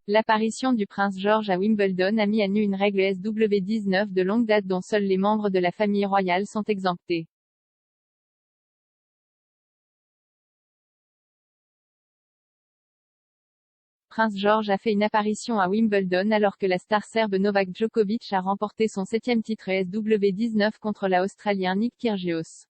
L'apparition du prince George à Wimbledon a mis à nu une règle SW19 de longue date dont seuls les membres de la famille royale sont exemptés. Prince George a fait une apparition à Wimbledon alors que la star serbe Novak Djokovic a remporté son 7e titre SW19 contre l'Australien Nick Kyrgios.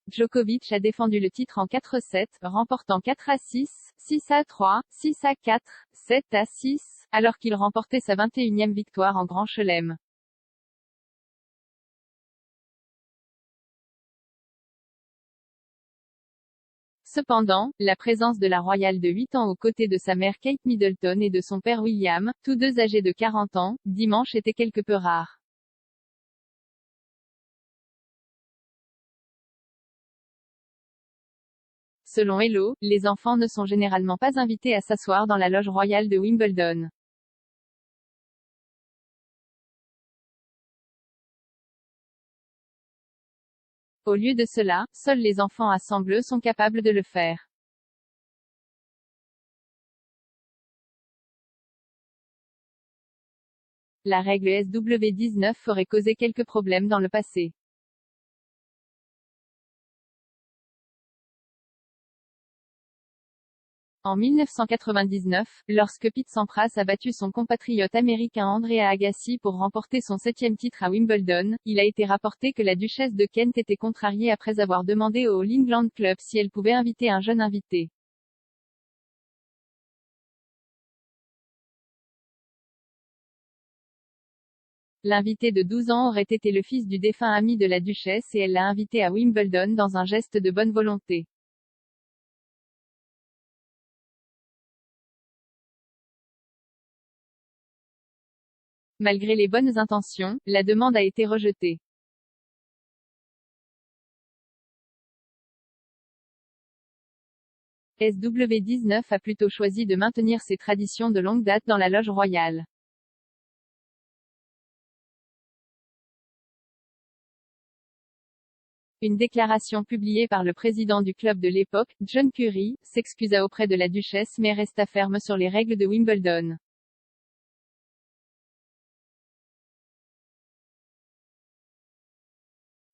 Djokovic a défendu le titre en 4-7, remportant 4-6, 6-3, 6-4, 7-6, alors qu'il remportait sa 21e victoire en Grand Chelem. Cependant, la présence de la royale de 8 ans aux côtés de sa mère Kate Middleton et de son père William, tous deux âgés de 40 ans, dimanche était quelque peu rare. Selon Hello, les enfants ne sont généralement pas invités à s'asseoir dans la loge royale de Wimbledon. Au lieu de cela, seuls les enfants à sang bleu sont capables de le faire. La règle SW19 aurait causé quelques problèmes dans le passé. En 1999, lorsque Pete Sampras a battu son compatriote américain Andrea Agassi pour remporter son 7e titre à Wimbledon, il a été rapporté que la duchesse de Kent était contrariée après avoir demandé au All England Club si elle pouvait inviter un jeune invité. L'invité de 12 ans aurait été le fils du défunt ami de la duchesse et elle l'a invité à Wimbledon dans un geste de bonne volonté. Malgré les bonnes intentions, la demande a été rejetée. SW19 a plutôt choisi de maintenir ses traditions de longue date dans la loge royale. Une déclaration publiée par le président du club de l'époque, John Curry, s'excusa auprès de la duchesse mais resta ferme sur les règles de Wimbledon.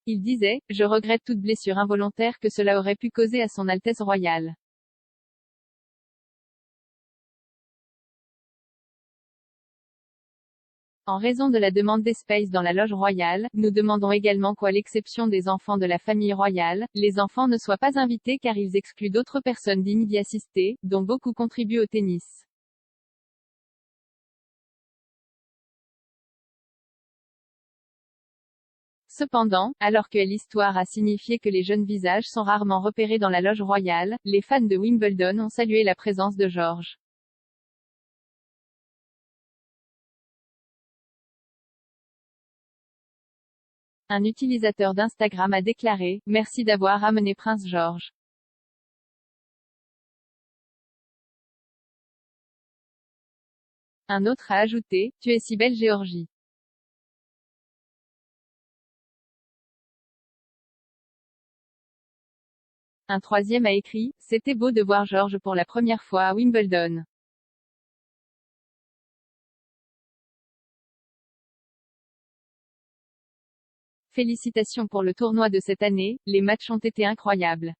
Il disait « Je regrette toute blessure involontaire que cela aurait pu causer à son Altesse royale. En raison de la demande d'espace dans la loge royale, nous demandons également qu'à l'exception des enfants de la famille royale, les enfants ne soient pas invités car ils excluent d'autres personnes dignes d'y assister, dont beaucoup contribuent au tennis. » Cependant, alors que l'histoire a signifié que les jeunes visages sont rarement repérés dans la loge royale, les fans de Wimbledon ont salué la présence de George. Un utilisateur d'Instagram a déclaré « Merci d'avoir amené Prince George. » Un autre a ajouté « Tu es si belle Géorgie. » Un troisième a écrit « C'était beau de voir George pour la première fois à Wimbledon. » Félicitations pour le tournoi de cette année, les matchs ont été incroyables.